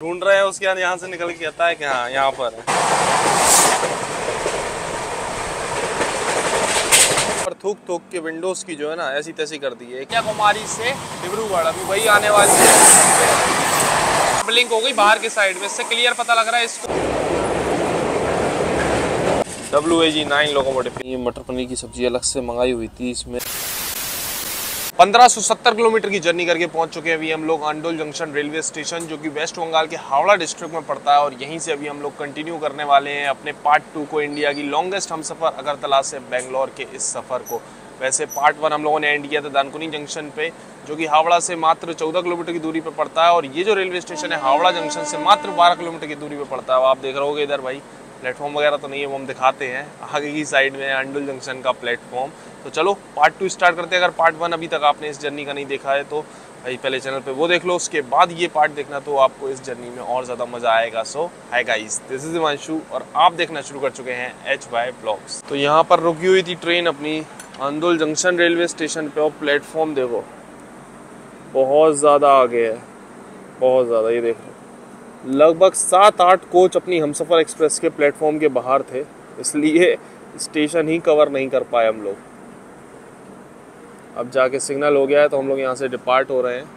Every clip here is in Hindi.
ढूंढ रहे हैं उसके बाद यहाँ से निकल के आता है कि हाँ यहाँ पर है। पर थूक थूक के विंडोज की जो है ना ऐसी तैसी कर दी है। कन्याकुमारी से डिब्रूगढ़ अभी वही आने वाली है। लिंक हो गई बाहर की साइड में, इससे क्लियर पता लग रहा है इसको। WAG9 locomotive. ये मटर पनीर की सब्जी अलग से मंगाई हुई थी। इसमें 1570 किलोमीटर की जर्नी करके पहुंच चुके हैं अभी हम लोग अंडोल जंक्शन रेलवे स्टेशन, जो कि वेस्ट बंगाल के हावड़ा डिस्ट्रिक्ट में पड़ता है। और यहीं से अभी हम लोग कंटिन्यू करने वाले हैं अपने पार्ट 2 को, इंडिया की लॉन्गेस्ट हम सफ़र अगरतला से बेंगलोर के इस सफ़र को। वैसे पार्ट 1 हम लोगों ने एंड किया था दानकुनी जंक्शन पे, जो कि हावड़ा से मात्र 14 किलोमीटर की दूरी पर पड़ता है। और ये जो रेलवे स्टेशन है हावड़ा जंक्शन से मात्र 12 किलोमीटर की दूरी पर पड़ता है। आप देख रहे होगे इधर भाई प्लेटफॉर्म वगैरह तो नहीं है, वो हम दिखाते हैं। आगे की साइड में अंडोल जंक्शन का प्लेटफॉर्म। तो चलो पार्ट 2 स्टार्ट करते हैं। अगर पार्ट 1 अभी तक आपने इस जर्नी का नहीं देखा है तो भाई पहले चैनल पे वो देख लो, उसके बाद ये पार्ट देखना, तो आपको इस जर्नी में और ज़्यादा मज़ा आएगा। So hi guys, this is Himanshu और आप देखना शुरू कर चुके हैं HY ब्लॉग्स। तो यहाँ पर रुकी हुई थी ट्रेन अपनी अंडोल जंक्शन रेलवे स्टेशन पे, और प्लेटफॉर्म देखो बहुत ज़्यादा आगे है, बहुत ज़्यादा। ये देखो लगभग 7-8 कोच अपनी हमसफ़र एक्सप्रेस के प्लेटफॉर्म के बाहर थे, इसलिए स्टेशन ही कवर नहीं कर पाए हम लोग। अब जाके सिग्नल हो गया है तो हम लोग यहाँ से डिपार्ट हो रहे हैं।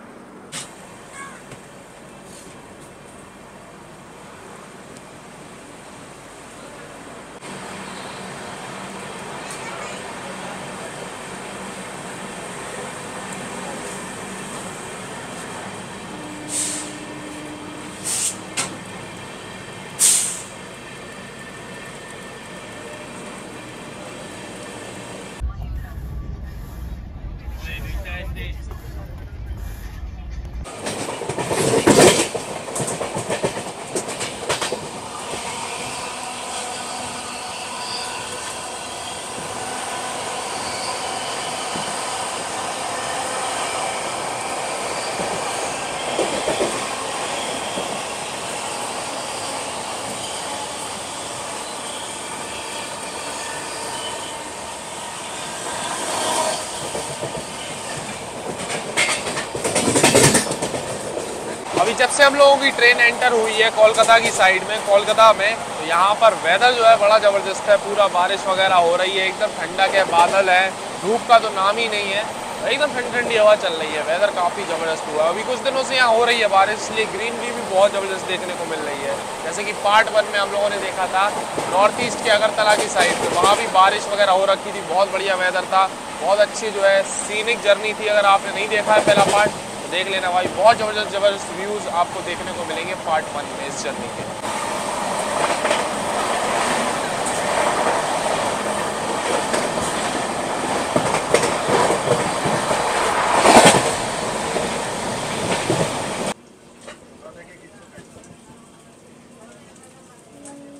अभी जब से हम लोगों की ट्रेन एंटर हुई है कोलकाता की साइड में, कोलकाता में, तो यहाँ पर वेदर जो है बड़ा ज़बरदस्त है। पूरा बारिश वगैरह हो रही है, एकदम ठंडा के बादल है, धूप का तो नाम ही नहीं है, एकदम ठंडी ठंडी हवा चल रही है। वेदर काफ़ी ज़बरदस्त हुआ। अभी कुछ दिनों से यहाँ हो रही है बारिश, इसलिए ग्रीनरी भी बहुत ज़बरदस्त देखने को मिल रही है। जैसे कि पार्ट 1 में हम लोगों ने देखा था नॉर्थ ईस्ट के अगरतला की साइड पर, वहाँ भी बारिश वगैरह हो रखी थी, बहुत बढ़िया वेदर था, बहुत अच्छी जो है सीनिक जर्नी थी। अगर आपने नहीं देखा है पहला पार्ट देख लेना भाई, बहुत ज़बरदस्त व्यूज़ आपको देखने को मिलेंगे पार्ट 1 में इस जर्नी के।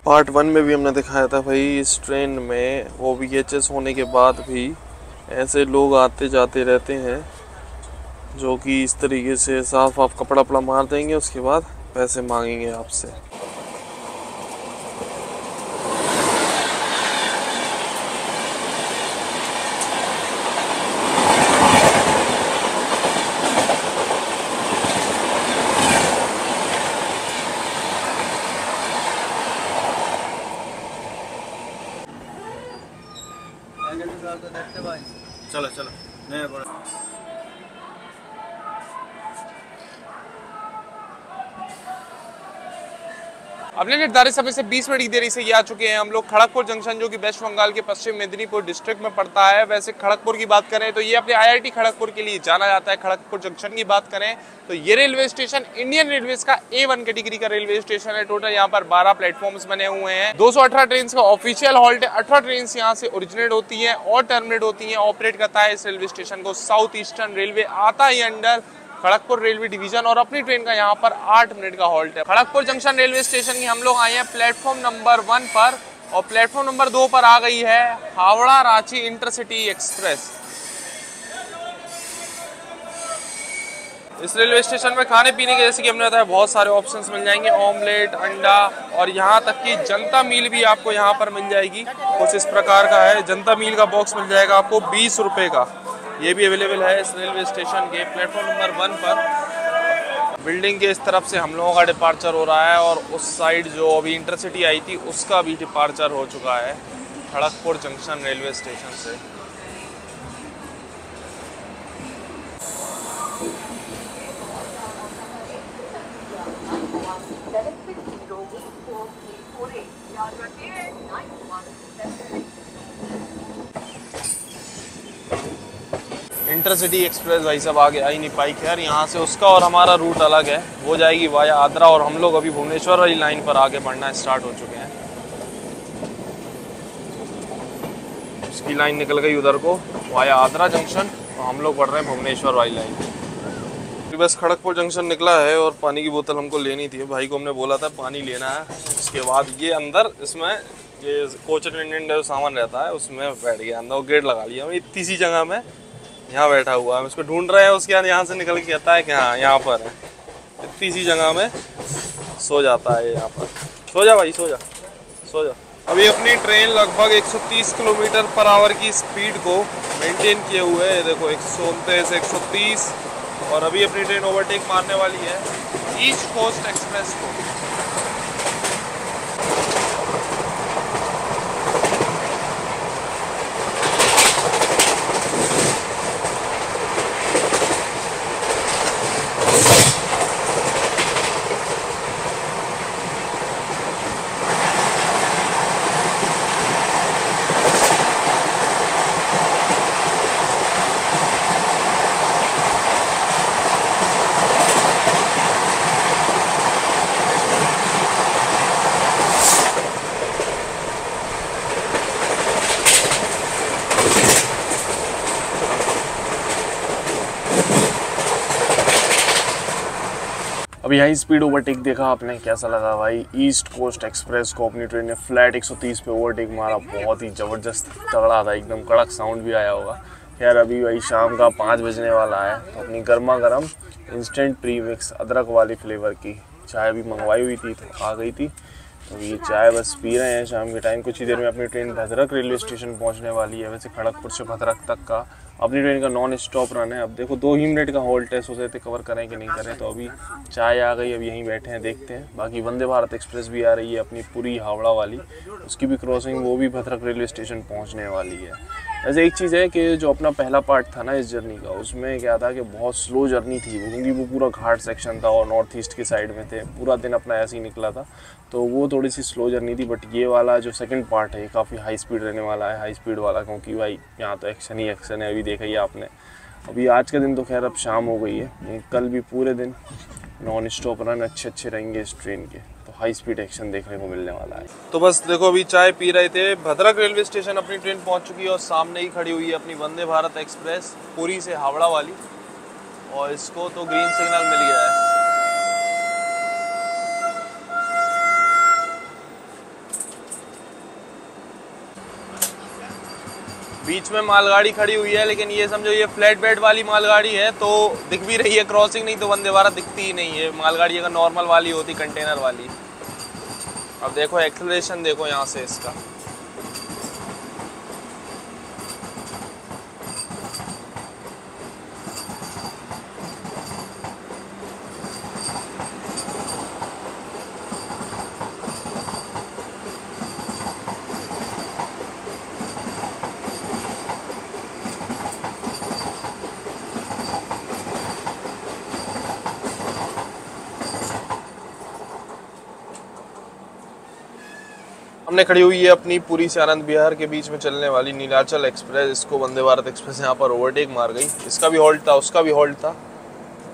पार्ट 1 में भी हमने दिखाया था भाई, इस ट्रेन में वो VHS होने के बाद भी ऐसे लोग आते जाते रहते हैं, जो कि इस तरीके से साफ कपड़ा वपड़ा मार देंगे, उसके बाद पैसे मांगेंगे आपसे। चलो चलो नहीं अपने निर्धारित समय से 20 मिनट की देरी से ये आ चुके हैं हम लोग खड़गपुर जंक्शन, जो कि वेस्ट बंगाल के पश्चिम मेदिनीपुर डिस्ट्रिक्ट में पड़ता है। वैसे खड़गपुर की बात करें तो ये अपने IIT खड़गपुर के लिए जाना जाता है। खड़गपुर जंक्शन की बात करें तो ये रेलवे स्टेशन इंडियन रेलवेज का A1 कैटेगरी का रेलवे स्टेशन है। टोटल यहाँ पर 12 प्लेटफॉर्म्स बने हुए हैं। 218 ट्रेन का ऑफिशियल हॉल्ट है। 18 ट्रेन यहाँ से ओरिजिनेट होती है और टर्मिनेट होती है। ऑपरेट करता है इस रेलवे स्टेशन को साउथ ईस्टर्न रेलवे, आता ही अंडर खड़गपुर रेलवे डिवीजन, और अपनी ट्रेन का यहाँ पर 8 मिनट का हॉल्ट है। खड़गपुर जंक्शन रेलवे स्टेशन की हम लोग आए हैं प्लेटफॉर्म नंबर 1 पर, और प्लेटफॉर्म नंबर 2 पर आ गई है हावड़ा रांची इंटरसिटी एक्सप्रेस। इस रेलवे स्टेशन में खाने पीने के जैसे कि हमने बताया बहुत सारे ऑप्शंस मिल जाएंगे, ऑमलेट, अंडा, और यहाँ तक कि जनता मील भी आपको यहाँ पर मिल जाएगी। कुछ इस प्रकार का है, जनता मील का बॉक्स मिल जाएगा आपको 20 रुपये का। ये भी अवेलेबल है इस रेलवे स्टेशन के प्लेटफॉर्म नंबर 1 पर। बिल्डिंग के इस तरफ से हम लोगों का डिपार्चर हो रहा है और उस साइड जो अभी इंटरसिटी आई थी उसका भी डिपार्चर हो चुका है खड़गपुर जंक्शन रेलवे स्टेशन से। इंटरसिटी एक्सप्रेस भाई साहब आगे आ ही नहीं पाई। खैर यहाँ से उसका और हमारा रूट अलग है, वो जाएगी वाया आद्रा और हम लोग अभी भुवनेश्वर वाली लाइन पर आगे बढ़ना स्टार्ट हो चुके हैं। उसकी लाइन निकल गई उधर को वाया आद्रा जंक्शन और हम लोग बढ़ रहे हैं भुवनेश्वर वाली लाइन। बस खड़गपुर जंक्शन निकला है और पानी की बोतल हमको लेनी थी, भाई को हमने बोला था पानी लेना है। उसके बाद ये अंदर इसमें ये कोच अटेंडेंट जो सामान रहता है उसमें बैठ गया अंदर, वो गेट लगा लिया। इतनी सी जगह में यहाँ बैठा हुआ है, उसको ढूंढ रहे हैं। उसके बाद यहाँ से निकल के कहता है कि हाँ यहाँ पर है। इतनी सी जगह में सो जाता है यहाँ पर। सो जा भाई, सो जा सो जा। अभी अपनी ट्रेन लगभग 130 किलोमीटर पर आवर की स्पीड को मेंटेन किए हुए है। देखो 129 130 और अभी अपनी ट्रेन ओवरटेक मारने वाली है ईस्ट कोस्ट एक्सप्रेस को। अभी यही स्पीड ओवरटेक देखा आपने, कैसा लगा भाई? ईस्ट कोस्ट एक्सप्रेस को अपनी ट्रेन ने फ्लैट 130 पे ओवरटेक मारा। बहुत ही ज़बरदस्त तगड़ा था, एकदम कड़क साउंड भी आया होगा। खैर अभी वही शाम का 5 बजने वाला है तो अपनी गर्मा गर्म इंस्टेंट प्रीमिक्स अदरक वाली फ्लेवर की चाय भी मंगवाई हुई थी तो आ गई थी। तो ये चाय बस पी रहे हैं शाम के टाइम। कुछ ही देर में अपनी ट्रेन भद्रक रेलवे स्टेशन पहुंचने वाली है। वैसे खड़गपुर से भद्रक तक का अपनी ट्रेन का नॉन स्टॉप रन है। अब देखो 2 ही मिनट का हॉल्ट है, सोचे थे कवर करें कि नहीं करें। तो अभी चाय आ गई, अब यहीं बैठे हैं, देखते हैं। बाकी वंदे भारत एक्सप्रेस भी आ रही है अपनी पूरी हावड़ा वाली, उसकी भी क्रॉसिंग, वो भी भद्रक रेलवे स्टेशन पहुँचने वाली है। वैसे एक चीज़ है कि जो अपना पहला पार्ट था ना इस जर्नी का, उसमें क्या था कि बहुत स्लो जर्नी थी वो, क्योंकि वो पूरा घाट सेक्शन था और नॉर्थ ईस्ट की साइड में थे। पूरा दिन अपना ऐसे ही निकला था तो वो थोड़ी सी स्लो जर्नी थी। बट ये वाला जो सेकंड पार्ट है ये काफ़ी हाई स्पीड रहने वाला है, हाई स्पीड वाला, क्योंकि भाई यहाँ तो एक्शन ही एक्शन है। अभी देखा ही आपने। अभी आज का दिन तो खैर अब शाम हो गई है, कल भी पूरे दिन नॉन स्टॉप रन अच्छे रहेंगे इस ट्रेन के, तो हाई स्पीड एक्शन देखने को मिलने वाला है। तो बस देखो अभी चाय पी रहे थे, भद्रक रेलवे स्टेशन अपनी ट्रेन पहुंच चुकी है और सामने ही खड़ी हुई है अपनी वंदे भारत एक्सप्रेस पुरी से हावड़ा वाली, और इसको तो ग्रीन सिग्नल मिल गया है। बीच में मालगाड़ी खड़ी हुई है, लेकिन ये समझो ये फ्लैट बेड वाली मालगाड़ी है तो दिख भी रही है क्रॉसिंग, नहीं तो वंदे भारत दिखती ही नहीं है। मालगाड़ी अगर नॉर्मल वाली होती, कंटेनर वाली। अब देखो एक्सेलरेशन देखो यहाँ से इसका। हमने खड़ी हुई है अपनी पुरी से आनंद विहार के बीच में चलने वाली नीलाचल एक्सप्रेस। इसको वंदे भारत एक्सप्रेस यहाँ पर ओवरटेक मार गई। इसका भी हॉल्ट था, उसका भी हॉल्ट था,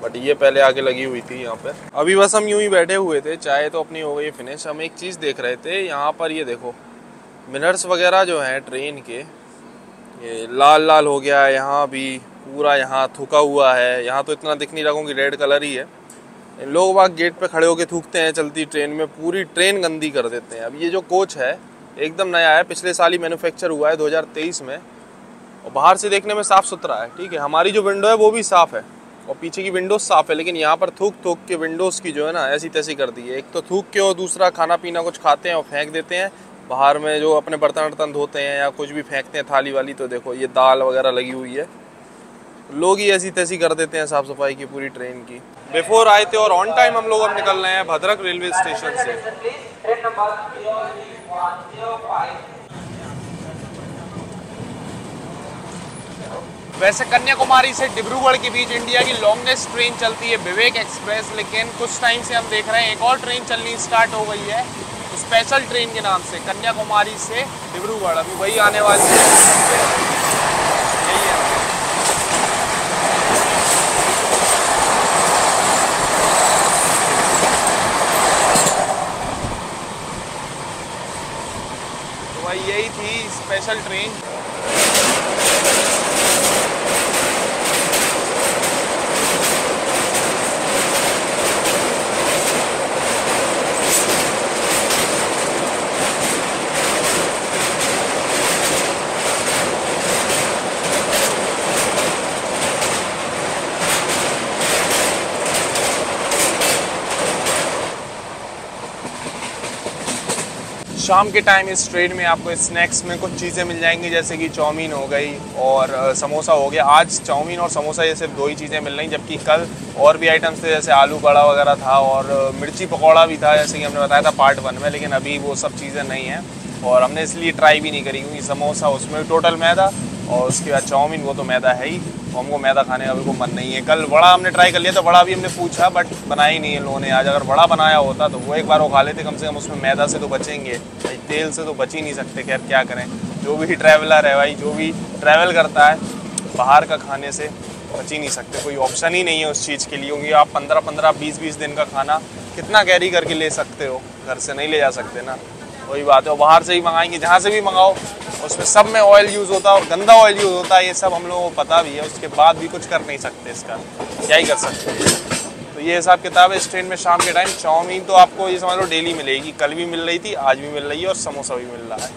बट ये पहले आके लगी हुई थी यहाँ पर। अभी बस हम यूं ही बैठे हुए थे, चाय तो अपनी हो गई फिनिश। हम एक चीज़ देख रहे थे यहाँ पर, ये देखो मिनर्स वगैरह जो हैं ट्रेन के, ये लाल लाल हो गया है यहाँ भी, पूरा यहाँ थूका हुआ है। यहाँ तो इतना दिख नहीं रहा कि रेड कलर ही है। लोग वहाँ गेट पे खड़े होके थूकते हैं चलती ट्रेन में, पूरी ट्रेन गंदी कर देते हैं। अब ये जो कोच है एकदम नया है, पिछले साल ही मैन्युफैक्चर हुआ है 2023 में, और बाहर से देखने में साफ़ सुथरा है। ठीक है, हमारी जो विंडो है वो भी साफ़ है और पीछे की विंडोज साफ़ है, लेकिन यहाँ पर थूक के विंडोज़ की जो है ना ऐसी तैसी कर दी है। एक तो थूक के, और दूसरा खाना पीना कुछ खाते हैं और फेंक देते हैं बाहर में, जो अपने बर्तन वर्तन धोते हैं या कुछ भी फेंकते हैं थाली वाली। तो देखो ये दाल वगैरह लगी हुई है, लोग ही ऐसी तैसी कर देते हैं साफ सफाई की पूरी ट्रेन की। बिफोर आए थे और ऑन टाइम हम लोग अब निकल रहे हैं भद्रक रेलवे स्टेशन से। वैसे कन्याकुमारी से डिब्रूगढ़ के बीच इंडिया की लॉन्गेस्ट ट्रेन चलती है विवेक एक्सप्रेस, लेकिन कुछ टाइम से हम देख रहे हैं एक और ट्रेन चलनी स्टार्ट हो गई है स्पेशल ट्रेन के नाम से, कन्याकुमारी से डिब्रूगढ़। अभी वही आने वाली है, यही है। तो भाई यही थी स्पेशल ट्रेन। शाम के टाइम इस ट्रेन में आपको स्नैक्स में कुछ चीज़ें मिल जाएंगी, जैसे कि चाउमीन हो गई और समोसा हो गया। आज चाउमीन और समोसा ये सिर्फ 2 ही चीज़ें मिल रही, जबकि कल और भी आइटम्स थे, जैसे आलू बड़ा वगैरह था और मिर्ची पकौड़ा भी था, जैसे कि हमने बताया था पार्ट 1 में। लेकिन अभी वो सब चीज़ें नहीं हैं और हमने इसलिए ट्राई भी नहीं करी, क्योंकि समोसा उसमें टोटल मैदा और उसके बाद चाउमीन वो तो मैदा है ही, हमको मैदा खाने का बिल्कुल मन नहीं है। कल बड़ा हमने ट्राई कर लिया था, बड़ा भी हमने पूछा बट बनाया ही नहीं है लोगों ने। आज अगर बड़ा बनाया होता तो वो एक बार वो खा लेते, कम से कम उसमें मैदा से तो बचेंगे, तेल से तो बच ही नहीं सकते। खैर क्या करें, जो भी ट्रैवलर है भाई, जो भी ट्रैवल करता है बाहर का खाने से बच ही नहीं सकते, कोई ऑप्शन ही नहीं है उस चीज़ के लिए। क्योंकि आप 15-15, 20-20 दिन का खाना कितना कैरी करके ले सकते हो, घर से नहीं ले जा सकते ना। वही बात है, और बाहर से ही मंगाएंगे, जहाँ से भी मंगाओ उसमें सब में ऑयल यूज़ होता है और गंदा ऑयल यूज़ होता है, ये सब हम लोगों को पता भी है। उसके बाद भी कुछ कर नहीं सकते, इसका क्या ही कर सकते हैं। तो ये हिसाब किताब है इस ट्रेन में। शाम के टाइम चाउमीन तो आपको ये समझ लो डेली मिलेगी, कल भी मिल रही थी, आज भी मिल रही है और समोसा भी मिल रहा है।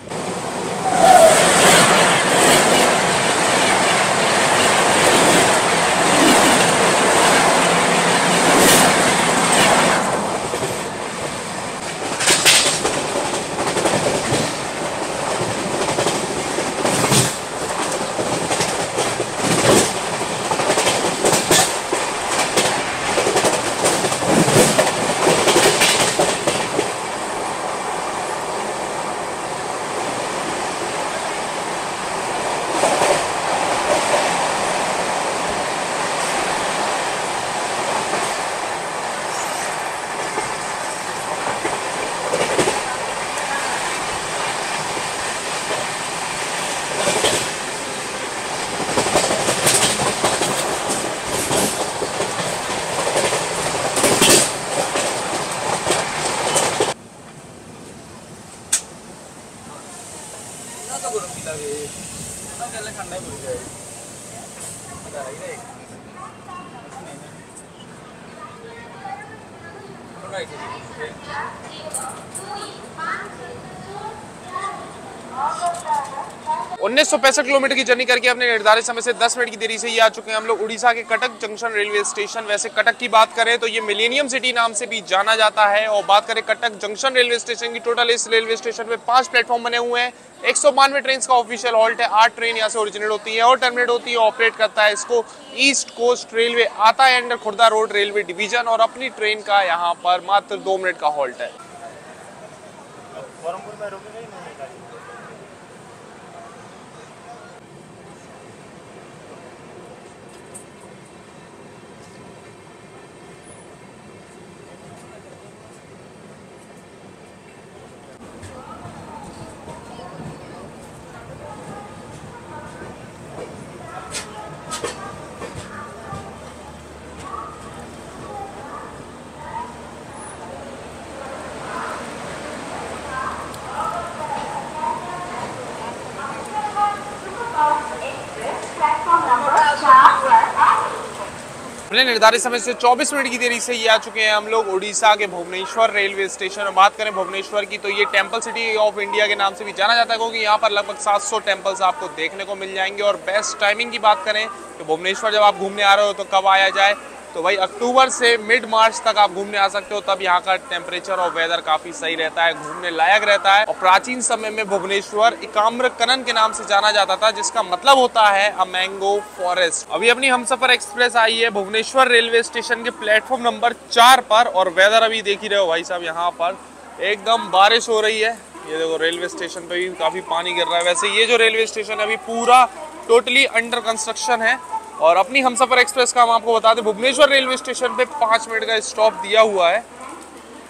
उन्नीस 1965 किलोमीटर की जर्नी करके अपने निर्धारित समय से 10 मिनट की देरी से ये आ चुके हैं हम लोग उड़ीसा के कटक जंक्शन रेलवे स्टेशन। वैसे कटक की बात करें तो ये मिलेनियम सिटी नाम से भी जाना जाता है। और बात करें कटक जंक्शन रेलवे स्टेशन की, टोटल इस रेलवे स्टेशन पे 5 प्लेटफॉर्म बने हुए हैं। 192 ट्रेन का ऑफिशियल हॉल्ट है। 8 ट्रेन यहाँ से ओरिजिनेट होती है और टर्मिनेट होती है। ऑपरेट करता है इसको ईस्ट कोस्ट रेलवे, आता है under Khurda road railway division और अपनी ट्रेन का यहाँ पर मात्र 2 मिनट का हॉल्ट है। अपने निर्धारित समय से 24 मिनट की देरी से ये आ चुके हैं हम लोग उड़ीसा के भुवनेश्वर रेलवे स्टेशन। और बात करें भुवनेश्वर की तो ये टेंपल सिटी ऑफ इंडिया के नाम से भी जाना जाता है, क्योंकि यहाँ पर लगभग 700 टेंपल्स आपको देखने को मिल जाएंगे। और बेस्ट टाइमिंग की बात करें तो भुवनेश्वर जब आप घूमने आ रहे हो तो कब आया जाए, तो भाई अक्टूबर से मिड मार्च तक आप घूमने आ सकते हो, तब यहाँ का टेम्परेचर और वेदर काफी सही रहता है, घूमने लायक रहता है। और प्राचीन समय में भुवनेश्वर एकाम्रकनन के नाम से जाना जाता था, जिसका मतलब होता है अ मैंगो फॉरेस्ट। अभी अपनी हमसफर एक्सप्रेस आई है भुवनेश्वर रेलवे स्टेशन के प्लेटफॉर्म नंबर 4 पर, और वेदर अभी देख ही रहे हो भाई साहब, यहाँ पर एकदम बारिश हो रही है। ये देखो रेलवे स्टेशन पे भी काफी पानी गिर रहा है। वैसे ये जो रेलवे स्टेशन है अभी पूरा टोटली अंडर कंस्ट्रक्शन है। और अपनी हमसफर एक्सप्रेस का हम आपको बता दें, भुवनेश्वर रेलवे स्टेशन पे 5 मिनट का स्टॉप दिया हुआ है।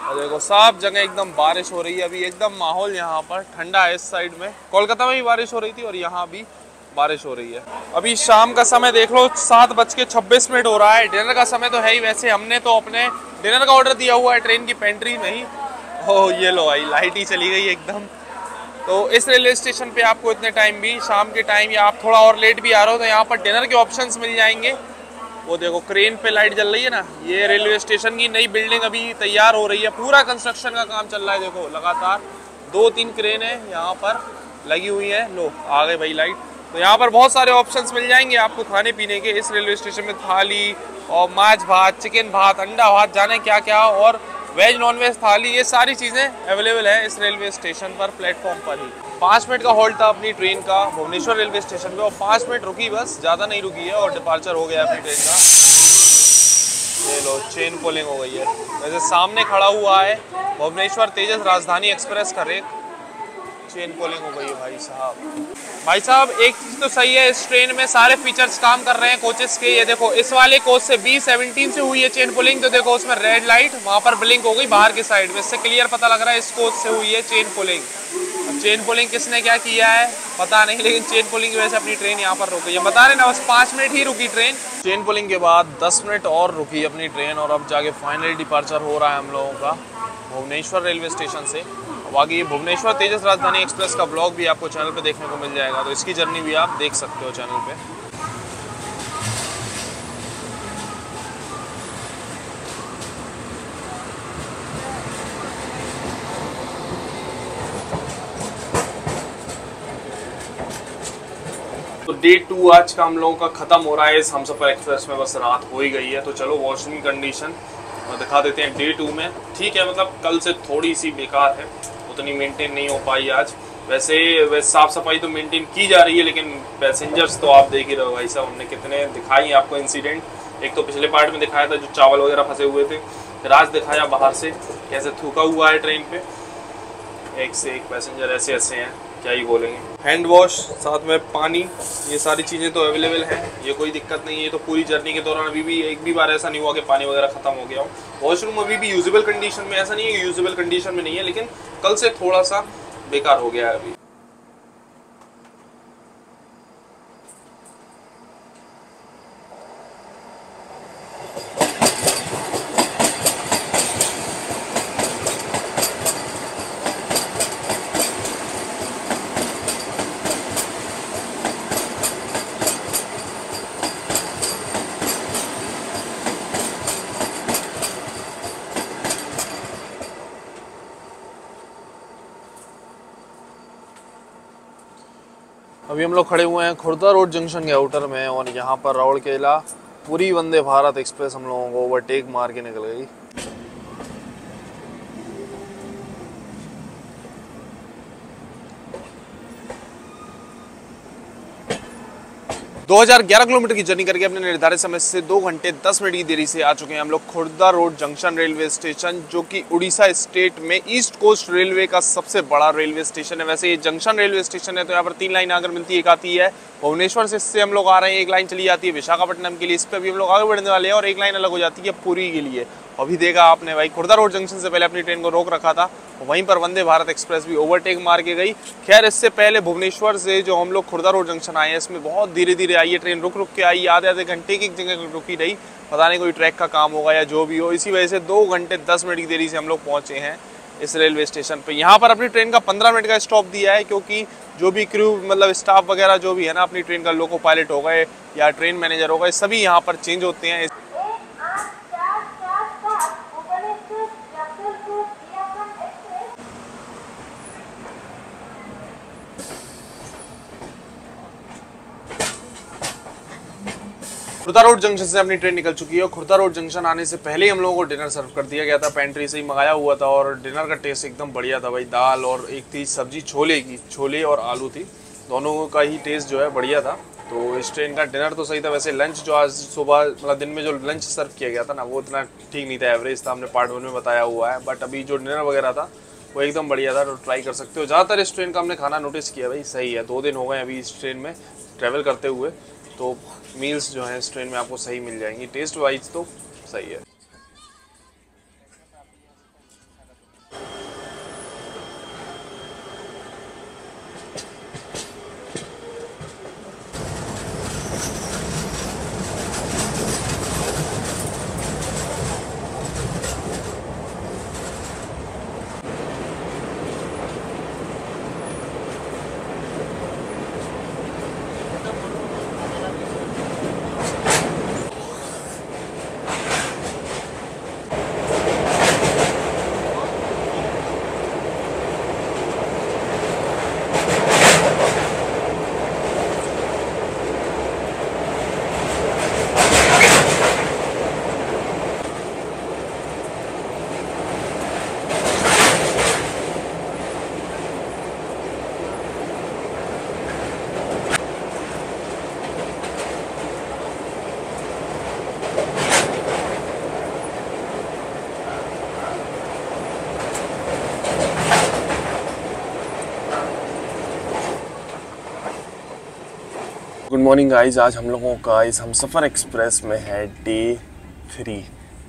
और देखो सब जगह एकदम बारिश हो रही है अभी, एकदम माहौल यहाँ पर ठंडा है। इस साइड में कोलकाता में भी बारिश हो रही थी और यहाँ भी बारिश हो रही है। अभी शाम का समय देख लो 7:26 हो रहा है। डिनर का समय तो है ही। वैसे हमने तो अपने डिनर का ऑर्डर दिया हुआ है ट्रेन की पेंट्री में ही। ओह ये लो भाई, लाइट ही चली गई एकदम। तो इस रेलवे स्टेशन पे आपको इतने टाइम भी, शाम के टाइम या आप थोड़ा और लेट भी आ रहे हो तो यहाँ पर डिनर के ऑप्शंस मिल जाएंगे। वो देखो क्रेन पे लाइट जल रही है ना, ये रेलवे स्टेशन की नई बिल्डिंग अभी तैयार हो रही है, पूरा कंस्ट्रक्शन का काम चल रहा है। देखो लगातार 2-3 क्रेन है यहाँ पर लगी हुई है। लो आ गए भाई लाइट। तो यहाँ पर बहुत सारे ऑप्शंस मिल जाएंगे आपको खाने पीने के। इस रेलवे स्टेशन में थाली और माछ भात, चिकन भात, अंडा भात, जाने क्या क्या, और वेज नॉन वेज थाली, ये सारी चीज़ें अवेलेबल है इस रेलवे स्टेशन पर, प्लेटफॉर्म पर ही। 5 मिनट का हॉल्ट था अपनी ट्रेन का भुवनेश्वर रेलवे स्टेशन पे, और 5 मिनट रुकी बस, ज़्यादा नहीं रुकी है, और डिपार्चर हो गया अपनी ट्रेन का। ये लो चेन पुलिंग हो गई है। वैसे सामने खड़ा हुआ है भुवनेश्वर तेजस राजधानी एक्सप्रेस का रेक, चेन पुलिंग हो गई है भाई साहब। भाई साहब एक चीज़ तो सही है, इस ट्रेन में सारे फीचर्स काम कर रहे हैं कोचेस के। ये देखो इस वाले कोच से B17 से हुई है चेन पुलिंग, तो देखो उसमें रेड लाइट वहाँ पर ब्लिंक हो गई बाहर की साइड में। इससे क्लियर पता लग रहा है इस कोच से हुई है चेन पुलिंग। अब चेन पुलिंग किसने क्या किया है पता नहीं, लेकिन चेन पुलिंग की वजह से अपनी ट्रेन यहाँ पर रुक गई है। बता रहे ना, बस 5 मिनट ही रुकी ट्रेन। चेन पुलिंग के बाद 10 मिनट और रुकी अपनी ट्रेन, और अब जाके फाइनली डिपार्चर हो रहा है हम लोगों का भुवनेश्वर रेलवे स्टेशन से। बाकी ये भुवनेश्वर तेजस राजधानी एक्सप्रेस का ब्लॉग भी आपको चैनल पे देखने को मिल जाएगा, तो इसकी जर्नी भी आप देख सकते हो चैनल पे। तो डे 2 आज का हम लोगों का खत्म हो रहा है इस हमसफर एक्सप्रेस में, बस रात हो ही गई है। तो चलो वॉशरूम कंडीशन दिखा देते हैं डे 2 में। ठीक है, मतलब कल से थोड़ी सी बेकार है, उतनी मेंटेन नहीं हो पाई आज। वैसे साफ सफाई तो मेंटेन की जा रही है, लेकिन पैसेंजर्स तो आप देख ही रहे हो भाई साहब, हमने कितने दिखाई आपको इंसिडेंट। एक तो पिछले पार्ट में दिखाया था जो चावल वगैरह फंसे हुए थे, फिर आज दिखाया बाहर से कैसे थूका हुआ है ट्रेन पे। एक से एक पैसेंजर ऐसे ऐसे हैं, क्या ही बोलेंगे। हैंड वॉश, साथ में पानी, ये सारी चीज़ें तो अवेलेबल हैं, ये कोई दिक्कत नहीं है। तो पूरी जर्नी के दौरान अभी भी एक भी बार ऐसा नहीं हुआ कि पानी वगैरह ख़त्म हो गया हो। वॉशरूम अभी भी यूजेबल कंडीशन में, ऐसा नहीं है कि यूजेबल कंडीशन में नहीं है, लेकिन कल से थोड़ा सा बेकार हो गया है अभी। अभी हम लोग खड़े हुए हैं खुर्दा रोड जंक्शन के आउटर में, और यहाँ पर राउरकेला पूरी वंदे भारत एक्सप्रेस हम लोगों को ओवरटेक मार के निकल गई। 2011 किलोमीटर की जर्नी करके अपने निर्धारित समय से 2 घंटे 10 मिनट की देरी से आ चुके हैं हम लोग Khurda road junction railway station, जो कि उड़ीसा स्टेट में ईस्ट कोस्ट रेलवे का सबसे बड़ा रेलवे स्टेशन है। वैसे ये जंक्शन रेलवे स्टेशन है, तो यहाँ पर 3 लाइन आकर मिलती है। एक आती है भुवनेश्वर से, इससे हम लोग आ रहे हैं, एक लाइन चली जाती है विशाखापट्टनम के लिए, इस पर भी हम लोग आगे बढ़ने वाले हैं, और एक लाइन अलग हो जाती है पुरी के लिए। अभी देखा आपने भाई, खुर्दा रोड जंक्शन से पहले अपनी ट्रेन को रोक रखा था, वहीं पर वंदे भारत एक्सप्रेस भी ओवरटेक मार के गई। खैर इससे पहले भुवनेश्वर से जो हम लोग खुर्दा रोड जंक्शन आए हैं, इसमें बहुत धीरे धीरे आई है ट्रेन, रुक रुक के आई, आधे आधे घंटे की जगह रुकी रही, पता नहीं कोई ट्रैक का काम होगा या जो भी हो। इसी वजह से 2 घंटे 10 मिनट की देरी से हम लोग पहुंचे हैं इस रेलवे स्टेशन पे। यहाँ पर अपनी ट्रेन का 15 मिनट का स्टॉप दिया है, क्योंकि जो भी क्रू मतलब स्टाफ वगैरह जो भी है ना, अपनी ट्रेन का लोको पायलट हो गए या ट्रेन मैनेजर हो गए, सभी यहाँ पर चेंज होते हैं। खुर्दा रोड जंक्शन से अपनी ट्रेन निकल चुकी है और खुर्दा रोड जंक्शन आने से पहले ही हम लोगों को डिनर सर्व कर दिया गया था। पेंट्री से ही मंगाया हुआ था और डिनर का टेस्ट एकदम बढ़िया था भाई। दाल और एक थी सब्जी छोले की, छोले और आलू थी, दोनों का ही टेस्ट जो है बढ़िया था। तो इस ट्रेन का डिनर तो सही था। वैसे लंच जो आज सुबह मतलब दिन में जो लंच सर्व किया गया था ना, वो इतना ठीक नहीं था, एवरेज था, हमने पार्ट 1 में बताया हुआ है। बट अभी जो डिनर वगैरह था वो एकदम बढ़िया था, तो ट्राई कर सकते हो। ज़्यादातर इस ट्रेन का हमने खाना नोटिस किया भाई सही है। 2 दिन हो गए अभी इस ट्रेन में ट्रैवल करते हुए, तो मील्स जो हैं इस ट्रेन में आपको सही मिल जाएंगी, टेस्ट वाइज तो सही है। गुड मॉर्निंग गाइस, आज हम लोगों का इस हमसफ़र एक्सप्रेस में है डे 3।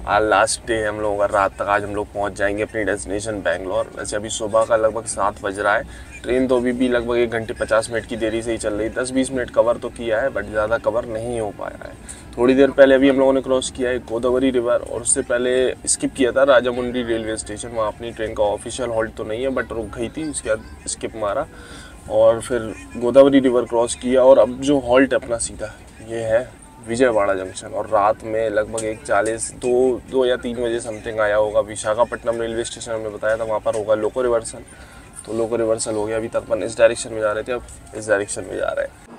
आज लास्ट डे हम लोगों का। रात तक आज हम लोग पहुंच जाएंगे अपनी डेस्टिनेशन बैंगलोर। वैसे अभी सुबह का लगभग 7 बज रहा है। ट्रेन तो अभी भी लगभग 1 घंटे 50 मिनट की देरी से ही चल रही। 10-20 मिनट कवर तो किया है बट ज़्यादा कवर नहीं हो पाया है। थोड़ी देर पहले अभी हम लोगों ने क्रॉस किया है गोदावरी रिवर और उससे पहले स्किप किया था राजामुंडी रेलवे स्टेशन। वहाँ अपनी ट्रेन का ऑफिशियल हॉल्ट तो नहीं है बट रुक गई थी, उसके बाद स्किप मारा और फिर गोदावरी रिवर क्रॉस किया। और अब जो हॉल्ट है अपना सीधा ये है विजयवाड़ा जंक्शन। और रात में लगभग 1:40 या 3 बजे समथिंग आया होगा विशाखापट्टनम रेलवे स्टेशन। हमने बताया था वहाँ पर होगा लोको रिवर्सल, तो लोको रिवर्सल हो गया। अभी तक अपन इस डायरेक्शन में जा रहे थे, अब इस डायरेक्शन में जा रहे हैं।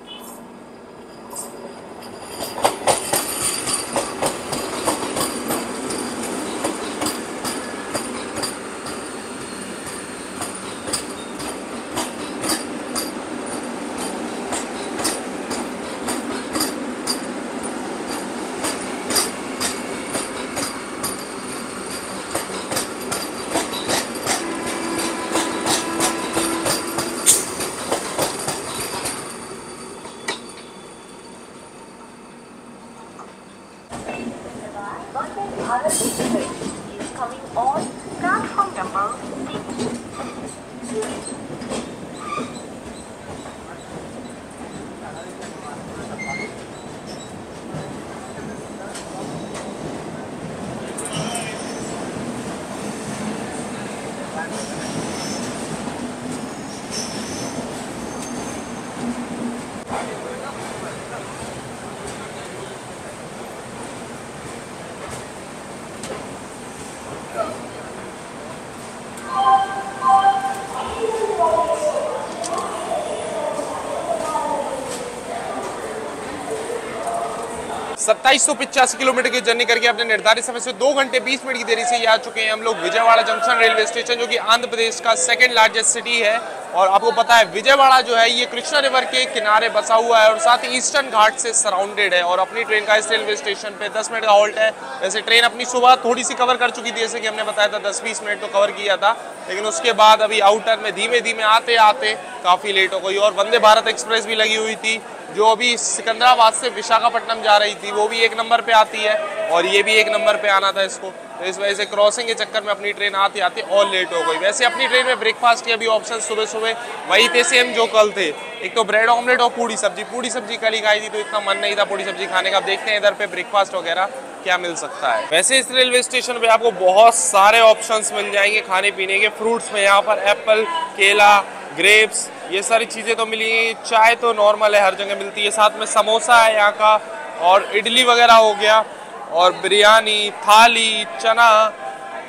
2785 किलोमीटर की जर्नी करके अपने निर्धारित समय से 2 घंटे 20 मिनट की देरी से ये आ चुके हैं हम लोग विजयवाड़ा जंक्शन रेलवे स्टेशन, जो कि आंध्र प्रदेश का 2nd लार्जेस्ट सिटी है। और आपको पता है विजयवाड़ा जो है ये कृष्णा रिवर के किनारे बसा हुआ है और साथ ही ईस्टर्न घाट से सराउंडेड है। और अपनी ट्रेन का इस रेलवे स्टेशन पे 10 मिनट का हॉल्ट है। वैसे ट्रेन अपनी सुबह थोड़ी सी कवर कर चुकी थी, जैसे कि हमने बताया था 10-20 मिनट तो कवर किया था, लेकिन उसके बाद अभी आउटर में धीमे धीमे आते आते काफ़ी लेट हो गई। और वंदे भारत एक्सप्रेस भी लगी हुई थी जो अभी सिकंदराबाद से विशाखापट्टनम जा रही थी, वो भी 1 नंबर पे आती है और ये भी 1 नंबर पे आना था इसको। तो इस वजह से क्रॉसिंग के चक्कर में अपनी ट्रेन आते आते और लेट हो गई। वैसे अपनी ट्रेन में ब्रेकफास्ट के अभी ऑप्शन सुबह सुबह वही थे सेम जो कल थे, एक तो ब्रेड ऑमलेट और पूड़ी सब्जी। पूड़ी सब्जी कल ही खाई थी तो इतना मन नहीं था पूड़ी सब्जी खाने का। अब देखते हैं इधर पे ब्रेकफास्ट वगैरह क्या मिल सकता है। वैसे इस रेलवे स्टेशन पे आपको बहुत सारे ऑप्शंस मिल जाएंगे खाने पीने के। फ्रूट्स में यहाँ पर एप्पल, केला, ग्रेप्स, ये सारी चीज़ें तो मिली। चाय तो नॉर्मल है, हर जगह मिलती है। साथ में समोसा है यहाँ का और इडली वगैरह हो गया और बिरयानी, थाली, चना,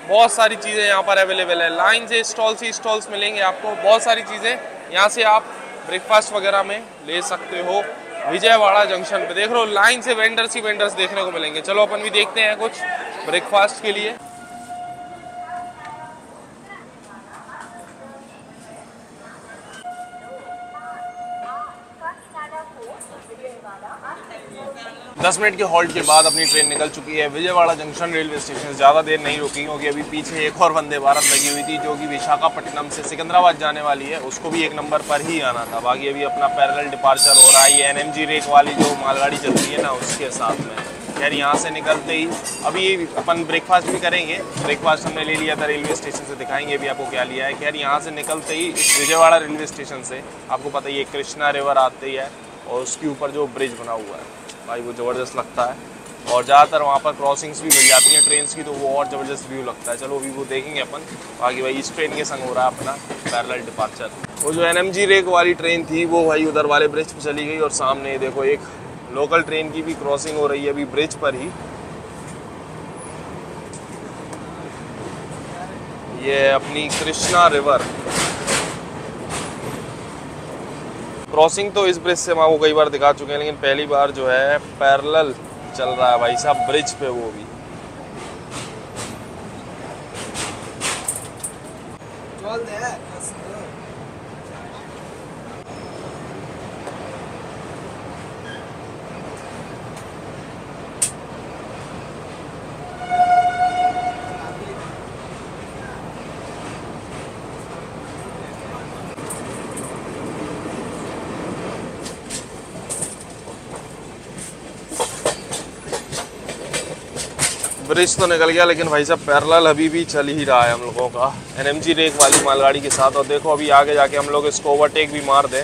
बहुत सारी चीज़ें यहाँ पर अवेलेबल है। लाइन से स्टॉल्स मिलेंगे आपको, बहुत सारी चीज़ें यहाँ से आप ब्रेकफास्ट वगैरह में ले सकते हो। विजयवाड़ा जंक्शन पे देख रहे हो लाइन से वेंडर्स ही वेंडर्स देखने को मिलेंगे। चलो अपन भी देखते हैं कुछ ब्रेकफास्ट के लिए। 10 मिनट के हॉल्ट के बाद अपनी ट्रेन निकल चुकी है विजयवाड़ा जंक्शन रेलवे स्टेशन। ज़्यादा देर नहीं रुकी क्योंकि अभी पीछे एक और वंदे भारत लगी हुई थी जो कि विशाखापट्टनम से सिकंदराबाद जाने वाली है, उसको भी एक नंबर पर ही आना था। बाकी अभी अपना पैरेलल डिपार्चर हो रहा है, ये NMG रेक वाली जो मालगाड़ी चल रही है ना उसके साथ में। खैर यहाँ से निकलते ही अभी अपन ब्रेकफास्ट भी करेंगे। ब्रेकफास्ट हमने ले लिया था रेलवे स्टेशन से, दिखाएंगे भी आपको क्या लिया है। खैर यहाँ से निकलते ही इस विजयवाड़ा रेलवे स्टेशन से आपको पता ही है कृष्णा रिवर आती है और उसके ऊपर जो ब्रिज बना हुआ है भाई वो ज़बरदस्त लगता है। और ज़्यादातर वहाँ पर क्रॉसिंग्स भी मिल जाती हैं ट्रेन की, तो वो और ज़बरदस्त व्यू लगता है। चलो अभी वो देखेंगे अपन। बाकी भाई इस ट्रेन के संग हो रहा है अपना पैरेलल डिपार्चर। वो जो NMG रेक वाली ट्रेन थी वो भाई उधर वाले ब्रिज पर चली गई और सामने देखो एक लोकल ट्रेन की भी क्रॉसिंग हो रही है अभी ब्रिज पर ही। ये अपनी कृष्णा रिवर क्रॉसिंग तो इस ब्रिज से हम आपको कई बार दिखा चुके हैं, लेकिन पहली बार जो है पैरेलल चल रहा है भाई साहब ब्रिज पे, वो भी ब्रिज तो निकल गया, लेकिन भाई साहब पैरेलल अभी भी चल ही रहा है हम लोगों का NMG रेक वाली मालगाड़ी के साथ। और देखो अभी आगे जाके हम लोग इसको ओवरटेक भी मार दें।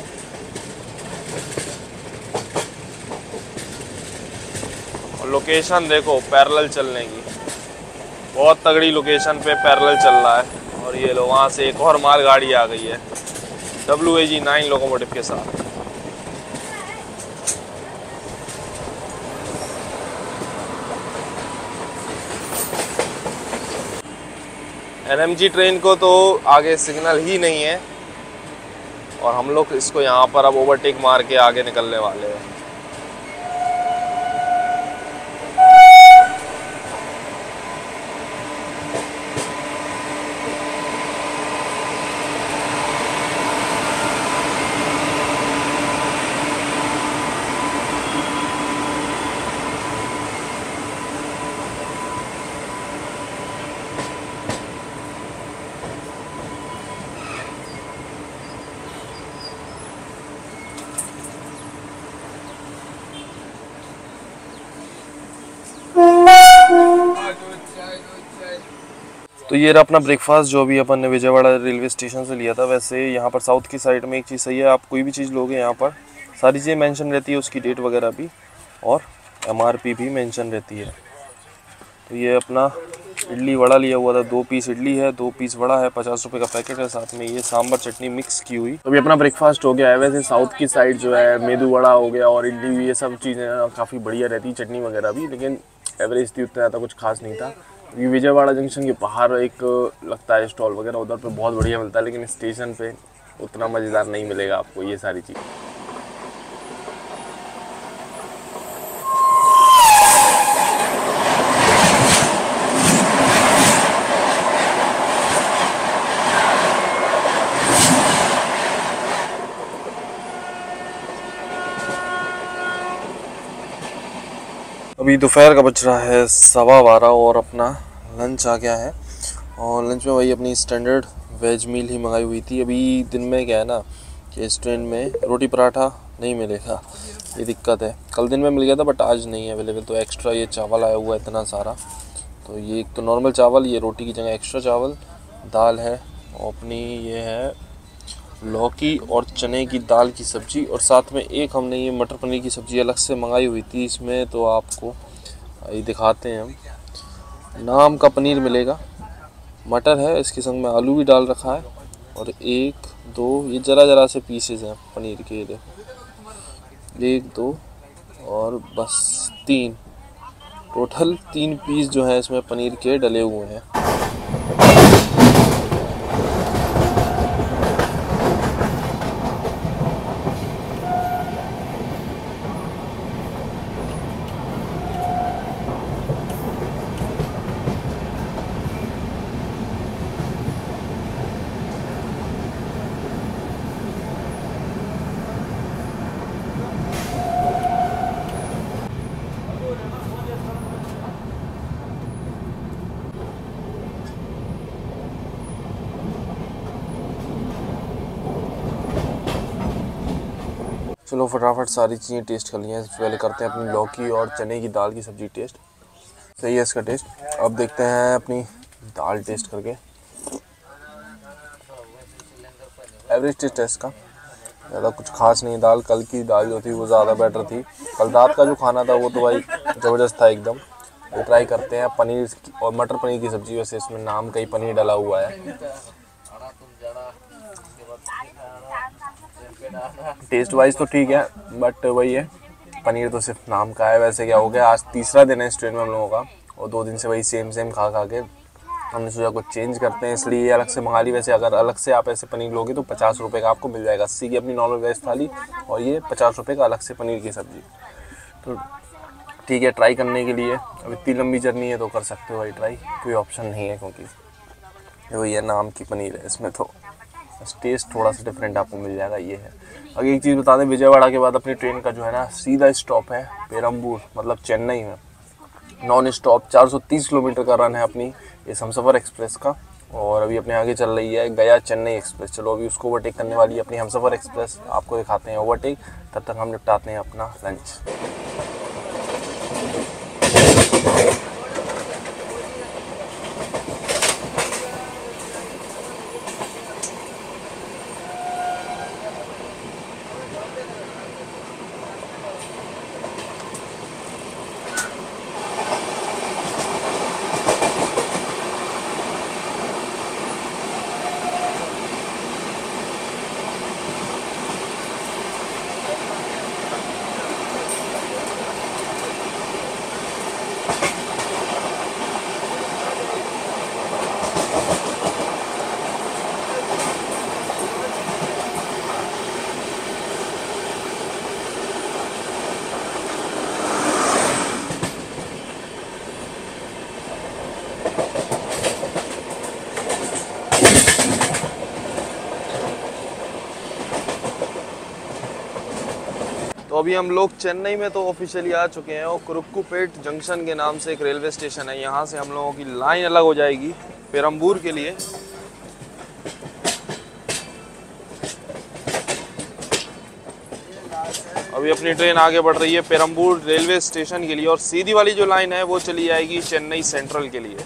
और लोकेशन देखो पैरेलल चलने की, बहुत तगड़ी लोकेशन पे पैरेलल चल रहा है। और ये लो वहाँ से एक और मालगाड़ी आ गई है WAG 9 लोकोमोटिव के साथ। NMG ट्रेन को तो आगे सिग्नल ही नहीं है और हम लोग इसको यहाँ पर अब ओवरटेक मार के आगे निकलने वाले हैं। तो ये रहा अपना ब्रेकफास्ट जो भी अपन ने विजयवाड़ा रेलवे स्टेशन से लिया था। वैसे यहाँ पर साउथ की साइड में एक चीज़ सही है, आप कोई भी चीज़ लोगे यहाँ पर सारी चीज़ें मेंशन रहती है, उसकी डेट वगैरह भी और MRP भी मेंशन रहती है। तो ये अपना इडली वड़ा लिया हुआ था, 2 पीस इडली है, 2 पीस वड़ा है, 50 रुपये का पैकेट है, साथ में ये सांभर चटनी मिक्स की हुई। तो अभी अपना ब्रेकफास्ट हो गया है। वैसे साउथ की साइड जो है मेदू वड़ा हो गया और इडली भी, ये सब चीज़ें काफ़ी बढ़िया रहती है, चटनी वगैरह भी, लेकिन एवरेज थी, उतना ज़्यादा कुछ खास नहीं था। ये विजयवाड़ा जंक्शन के बाहर एक लगता है स्टॉल वगैरह, उधर पे बहुत बढ़िया मिलता है, लेकिन स्टेशन पे उतना मज़ेदार नहीं मिलेगा आपको ये सारी चीज़। अभी दोपहर का बज रहा है 12:15 और अपना लंच आ गया है। और लंच में वही अपनी स्टैंडर्ड वेज मील ही मंगाई हुई थी। अभी दिन में क्या है ना कि इस ट्रेन में रोटी पराठा नहीं मिलेगा, ये दिक्कत है। कल दिन में मिल गया था बट आज नहीं है अवेलेबल। तो एक्स्ट्रा ये चावल आया हुआ है इतना सारा, तो ये एक तो नॉर्मल चावल, ये रोटी की जगह एक्स्ट्रा चावल, दाल है और अपनी ये है लौकी और चने की दाल की सब्ज़ी, और साथ में एक हमने ये मटर पनीर की सब्ज़ी अलग से मंगाई हुई थी। इसमें तो आपको ये दिखाते हैं हम, नाम का पनीर मिलेगा, मटर है, इसके संग में आलू भी डाल रखा है, और 1 2 ये ज़रा से पीसेज हैं पनीर के, ये 1 2 और बस 3, टोटल 3 पीस जो हैं इसमें पनीर के डले हुए हैं। चलो फटाफट सारी चीज़ें टेस्ट कर ली हैं। पहले करते हैं अपनी लौकी और चने की दाल की सब्ज़ी टेस्ट। सही है इसका टेस्ट। अब देखते हैं अपनी दाल टेस्ट करके। एवरेज टेस्ट है इसका, ज़्यादा कुछ खास नहीं। दाल कल की दाल जो थी वो ज़्यादा बेटर थी। कल रात का जो खाना था वो तो भाई ज़बरदस्त था एकदम। ये ट्राई करते हैं पनीर और मटर पनीर की सब्ज़ी। वैसे इसमें नाम का ही पनीर डाला हुआ है। टेस्ट वाइज तो ठीक है, बट वही है, पनीर तो सिर्फ नाम का है। वैसे क्या हो गया, आज तीसरा दिन है इस ट्रेन में हम लोगों का, और 2 दिन से वही सेम खा खा के हमने सोचा कुछ चेंज करते हैं, इसलिए अलग से मंगा ली। वैसे अगर अलग से आप ऐसे पनीर लोगे तो 50 रुपये का आपको मिल जाएगा। 80 की अपनी नॉर्मल वेज थाली, और ये 50 रुपये का अलग से पनीर की सब्ज़ी। तो ठीक है, ट्राई करने के लिए। अब इतनी लंबी जर्नी है तो कर सकते हो भाई ट्राई, कोई ऑप्शन नहीं है, क्योंकि वही है, नाम की पनीर है इसमें, तो टेस्ट थोड़ा सा डिफरेंट आपको मिल जाएगा, ये है। अगर एक चीज़ बता दें, विजयवाड़ा के बाद अपनी ट्रेन का जो है ना सीधा स्टॉप है पेरम्बूर, मतलब चेन्नई में। नॉन स्टॉप 430 किलोमीटर का रन है अपनी इस हमसफ़र एक्सप्रेस का। और अभी अपने आगे चल रही है गया चेन्नई एक्सप्रेस। चलो अभी उसको ओवरटेक करने वाली है अपनी हमसफ़र एक्सप्रेस, आपको दिखाते हैं ओवरटेक। तब तक हम निपटाते हैं अपना लंच। तो अभी हम लोग चेन्नई में तो ऑफिशियली आ चुके हैं, और कुरुक्कुपेट जंक्शन के नाम से एक रेलवे स्टेशन है। यहाँ से हम लोगों की लाइन अलग हो जाएगी पेरम्बूर के लिए। अभी अपनी ट्रेन आगे बढ़ रही है पेरम्बूर रेलवे स्टेशन के लिए, और सीधी वाली जो लाइन है वो चली जाएगी चेन्नई सेंट्रल के लिए।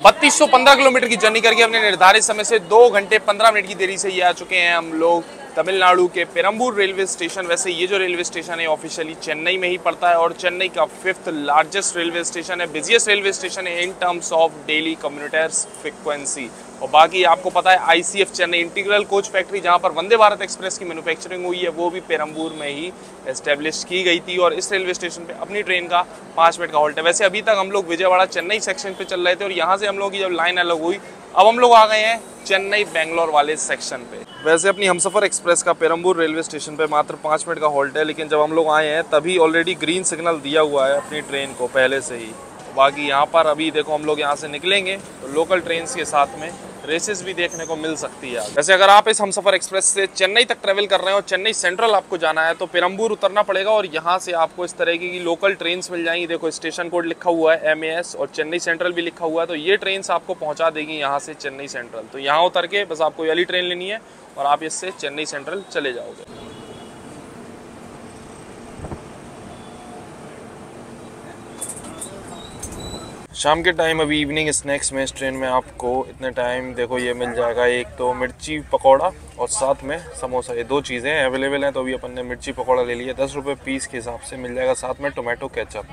बत्तीस 15 किलोमीटर की जर्नी करके अपने निर्धारित समय से 2 घंटे 15 मिनट की देरी से ये आ चुके हैं हम लोग तमिलनाडु के पेरम्बूर रेलवे स्टेशन। वैसे ये जो रेलवे स्टेशन है ऑफिशियली चेन्नई में ही पड़ता है, और चेन्नई का 5th लार्जेस्ट रेलवे स्टेशन है, बिजिएस्ट रेलवे स्टेशन है in terms of daily commuters frequency. और बाकी आपको पता है ICF Chennai integral coach factory, जहां पर वंदे भारत एक्सप्रेस की मैन्युफैक्चरिंग हुई है, वो भी पेरम्बूर में ही एस्टेब्लिश की गई थी। और इस रेलवे स्टेशन पे अपनी ट्रेन का 5 मिनट का हॉल्ट है। वैसे अभी तक हम लोग विजयवाड़ा चेन्नई सेक्शन पे चल रहे थे, और यहाँ से हम लोगों की जब लाइन अलग हुई, अब हम लोग आ गए हैं चेन्नई बेंगलोर वाले सेक्शन पे। वैसे अपनी हमसफ़र एक्सप्रेस का पेरम्बूर रेलवे स्टेशन पे मात्र 5 मिनट का हॉल्ट है, लेकिन जब हम लोग आए हैं तभी ऑलरेडी ग्रीन सिग्नल दिया हुआ है अपनी ट्रेन को पहले से ही। बाकी यहाँ पर अभी देखो हम लोग यहाँ से निकलेंगे तो लोकल ट्रेन के साथ में रेसेस भी देखने को मिल सकती है। वैसे अगर आप इस हमसफ़र एक्सप्रेस से चेन्नई तक ट्रेवल कर रहे हैं और चेन्नई सेंट्रल आपको जाना है तो पेरम्बूर उतरना पड़ेगा, और यहाँ से आपको इस तरह की लोकल ट्रेन्स मिल जाएंगी। देखो स्टेशन कोड लिखा हुआ है MAS, और चेन्नई सेंट्रल भी लिखा हुआ है, तो ये ट्रेन आपको पहुँचा देगी यहाँ से चेन्नई सेंट्रल। तो यहाँ उतर के बस आपको ये वाली ट्रेन लेनी है और आप इससे चेन्नई सेंट्रल चले जाओगे। शाम के टाइम अभी इवनिंग स्नैक्स में इस ट्रेन में आपको इतने टाइम देखो ये मिल जाएगा, एक तो मिर्ची पकौड़ा और साथ में समोसा, ये 2 चीज़ें अवेलेबल हैं। तो अभी अपन ने मिर्ची पकौड़ा ले लिया, 10 रुपये पीस के हिसाब से मिल जाएगा, साथ में टोमेटो केचप।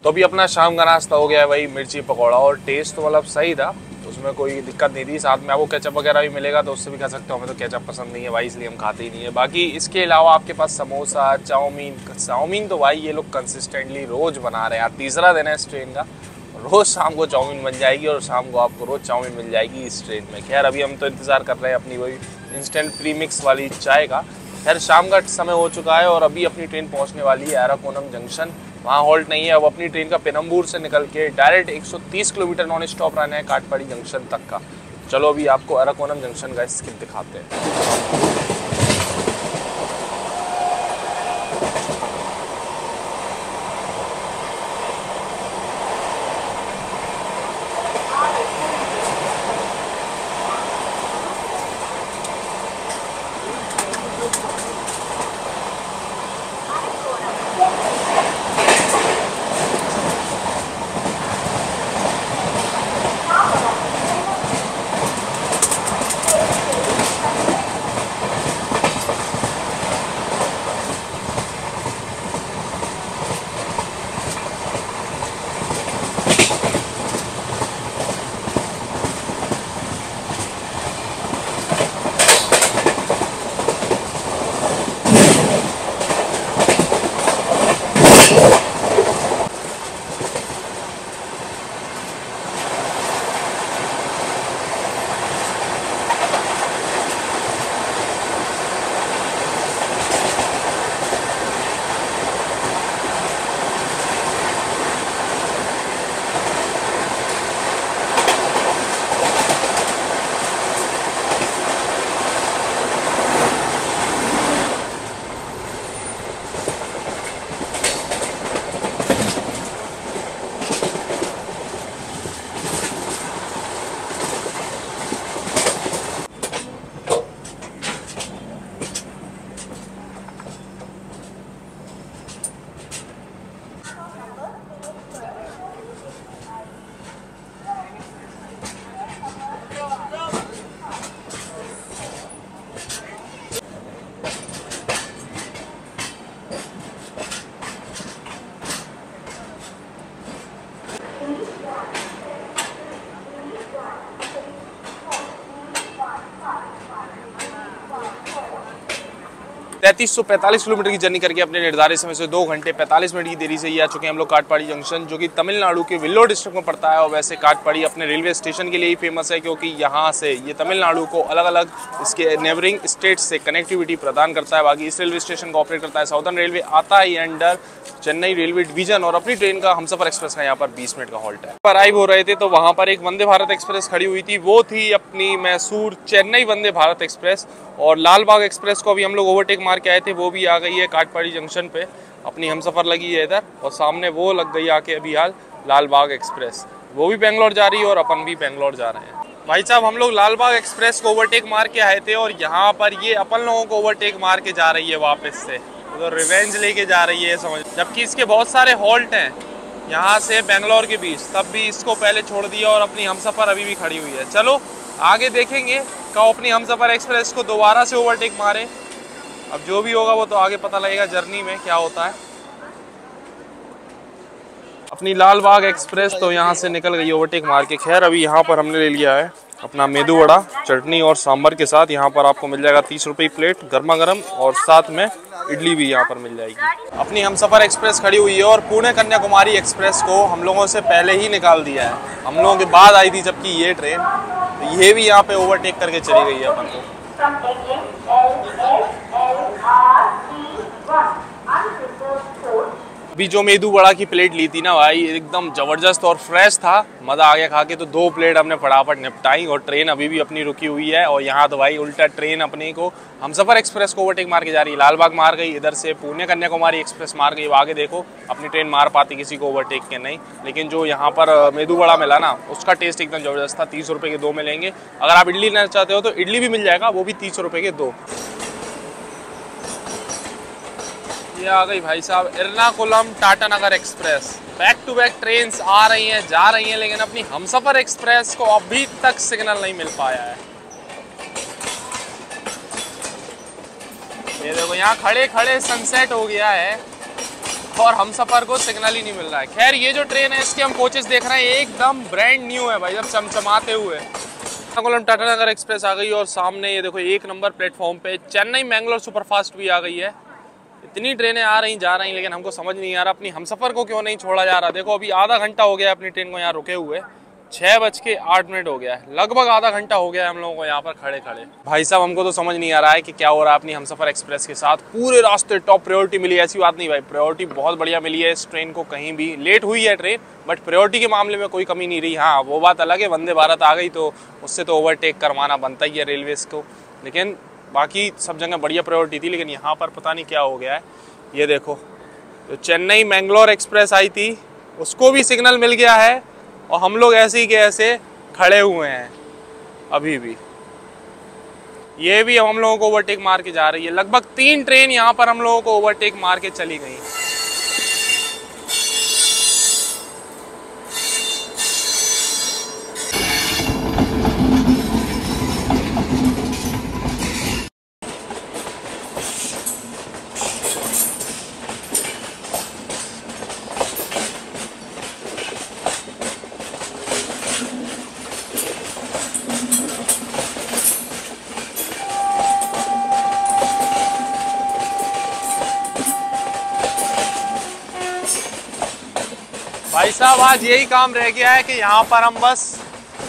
तो अभी अपना शाम का नाश्ता हो गया है भाई मिर्ची पकौड़ा, और टेस्ट तो मतलब सही था, उसमें कोई दिक्कत नहीं थी। साथ में आपको केचप वगैरह भी मिलेगा तो उससे भी खा सकते हो, हमें तो केचप पसंद नहीं है भाई, इसलिए हम खाते ही नहीं है। बाकी इसके अलावा आपके पास समोसा, चाउमीन तो भाई ये लोग कंसिस्टेंटली रोज बना रहे हैं यार, तीसरा दिन है इस ट्रेन का, रोज शाम को चाउमीन बन जाएगी और शाम को आपको रोज चाउमीन मिल जाएगी इस ट्रेन में। खैर अभी हम तो इंतजार कर रहे हैं अपनी वही इंस्टेंट प्रीमिक्स वाली चाय का। खैर शाम का समय हो चुका है और अभी अपनी ट्रेन पहुंचने वाली है एर्राकोनम जंक्शन, वहाँ हॉल्ट नहीं है। अब अपनी ट्रेन का पेनम्बूर से निकल के डायरेक्ट 130 किलोमीटर नॉन स्टॉप रहना है काटपाड़ी जंक्शन तक का। चलो अभी आपको एर्राकोनम जंक्शन का स्किप दिखाते हैं। तैंतीस 45 किलोमीटर की जर्नी करके अपने निर्धारित समय से 2 घंटे 45 मिनट की देरी से ये आ चुके हैं हम लोग काटपाड़ी जंक्शन, जो कि तमिलनाडु के वेल्लोर डिस्ट्रिक्ट में पड़ता है। और वैसे काटपाड़ी अपने रेलवे स्टेशन के लिए ही फेमस है, क्योंकि यहाँ से ये तमिलनाडु को अलग अलग इसके नेबरिंग स्टेट से कनेक्टिविटी प्रदान करता है। बाकी इस रेलवे स्टेशन को ऑपरेट करता है साउदर्न रेलवे, आता है अंडर चेन्नई रेलवे डिवीजन। और अपनी ट्रेन का हमसफर एक्सप्रेस का यहाँ पर 20 मिनट का हॉल्ट है। अराइव हो रहे थे तो वहाँ पर एक वंदे भारत एक्सप्रेस खड़ी हुई थी, वो थी अपनी मैसूर चेन्नई वंदे भारत एक्सप्रेस। और लाल बाग एक्सप्रेस को अभी हम लोग ओवरटेक मार के आए थे, वो भी आ गई है काटपाड़ी जंक्शन पे, अपनी हमसफर लगी है इधर। और सामने वो लग गई आके अभी हाल लाल बाग एक्सप्रेस, वो भी बेंगलोर जा रही है और अपन भी बेंगलोर जा रहे हैं। भाई साहब हम लोग लाल बाग एक्सप्रेस को ओवरटेक मार के आए थे और यहाँ पर ये अपन लोगों को ओवरटेक मार के जा रही है वापस से, तो रिवेंज लेके जा रही है समझ। जबकि इसके बहुत सारे हॉल्ट हैं यहाँ से बेंगलोर के बीच, तब भी इसको पहले छोड़ दिया और अपनी हमसफर अभी भी खड़ी हुई है। चलो आगे देखेंगे कब अपनी हमसफर एक्सप्रेस को दोबारा से ओवरटेक मारे। अब जो भी होगा वो तो आगे पता लगेगा जर्नी में क्या होता है। अपनी लाल बाग एक्सप्रेस तो यहाँ से निकल गई ओवरटेक मार के। खैर अभी यहाँ पर हमने ले लिया है अपना मेदू वड़ा चटनी और सांभर के साथ। यहाँ पर आपको मिल जाएगा 30 रुपये प्लेट गर्मा गर्म, और साथ में इडली भी यहाँ पर मिल जाएगी। अपनी हमसफर एक्सप्रेस खड़ी हुई है और पुणे कन्याकुमारी एक्सप्रेस को हम लोगों से पहले ही निकाल दिया है, हम लोगों के बाद आई थी जबकि ये ट्रेन, तो ये भी यहाँ पे ओवरटेक करके चली गई है अपन को। अभी जो मेदू वड़ा की प्लेट ली थी ना भाई, एकदम जबरदस्त और फ्रेश था, मजा आ गया खा के। तो 2 प्लेट हमने फटाफट निपटाई और ट्रेन अभी भी अपनी रुकी हुई है। और यहाँ तो भाई उल्टा ट्रेन अपने को हमसफर एक्सप्रेस को ओवरटेक मार के जा रही है। लाल बाग मार गई, इधर से पुणे कन्याकुमारी एक्सप्रेस मार गई। आगे देखो अपनी ट्रेन मार पाती किसी को ओवरटेक के नहीं, लेकिन जो यहाँ पर मेदू वड़ा मिला ना उसका टेस्ट एकदम जबरदस्त था। 30 रुपये के 2 मिलेंगे। अगर आप इडली लेना चाहते हो तो इडली भी मिल जाएगा, वो भी 30 रुपये के 2। ये आ गई भाई साहब Ernakulam Tatanagar express. Back to back trains आ रही हैं जा रही हैं, लेकिन अपनी हमसफर एक्सप्रेस को अभी तक सिग्नल नहीं मिल पाया है। ये देखो यहाँ खड़े खड़े सनसेट हो गया है। और हम सफर को सिग्नल ही नहीं मिल रहा है। खैर ये जो ट्रेन है इसके हम कोचेस देख रहे हैं एकदम ब्रांड न्यू है भाई, जब चमचमाते हुए। एर्नाकुलम टाटानगर एक्सप्रेस आ गई और सामने ये देखो 1 नंबर प्लेटफॉर्म पे चेन्नई मैंगलोर सुपरफास्ट भी आ गई है। इतनी ट्रेनें आ रही जा रही, लेकिन हमको समझ नहीं आ रहा अपनी हमसफर को क्यों नहीं छोड़ा जा रहा। देखो अभी आधा घंटा हो गया अपनी ट्रेन को यहाँ रुके हुए, 6:08 हो गया है, लगभग आधा घंटा हो गया है हम लोगों को यहाँ पर खड़े खड़े। भाई साहब हमको तो समझ नहीं आ रहा है कि क्या हो रहा है अपनी हमसफर एक्सप्रेस के साथ। पूरे रास्ते टॉप प्रायोरिटी मिली है, ऐसी बात नहीं भाई, प्रायोरिटी बहुत बढ़िया मिली है इस ट्रेन को। कहीं भी लेट हुई है ट्रेन बट प्रायोरिटी के मामले में कोई कमी नहीं रही। हाँ वो बात अलग है, वंदे भारत आ गई तो उससे तो ओवरटेक करवाना बनता ही है रेलवेज को, लेकिन बाकी सब जगह बढ़िया प्रायोरिटी थी। लेकिन यहाँ पर पता नहीं क्या हो गया है। ये देखो तो चेन्नई मैंगलोर एक्सप्रेस आई थी उसको भी सिग्नल मिल गया है और हम लोग ऐसे ही के ऐसे खड़े हुए हैं अभी भी। ये भी हम लोगों को ओवरटेक मार के जा रही है। लगभग 3 ट्रेन यहाँ पर हम लोगों को ओवरटेक मार के चली गई। भाई साहब आज यही काम रह गया है कि यहाँ पर हम बस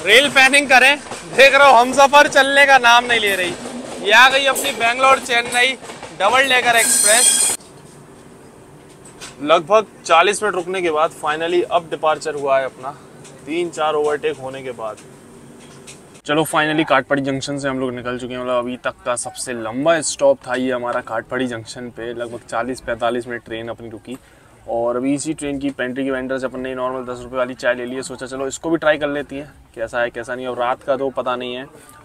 रेल फैनिंग करें। देख रहे हो हम सफर चलने का नाम नहीं ले रही। ये आ गई अपनी Bangalore Chennai double decker express. लगभग 40 मिनट रुकने के बाद फाइनली अब डिपार्चर हुआ है अपना, 3-4 ओवरटेक होने के बाद। चलो फाइनली काटपड़ी जंक्शन से हम लोग निकल चुके हैं। मतलब अभी तक का सबसे लंबा स्टॉप था ये हमारा काटपड़ी जंक्शन पे। लगभग 40-45 मिनट ट्रेन अपनी रुकी और अभी इसी ट्रेन की पेंट्री के वेंडर से अपन ने नॉर्मल 10 रुपये वाली चाय ले ली है। सोचा चलो इसको भी ट्राई कर लेती हैं कैसा है कैसा नहीं। अब रात का तो पता नहीं है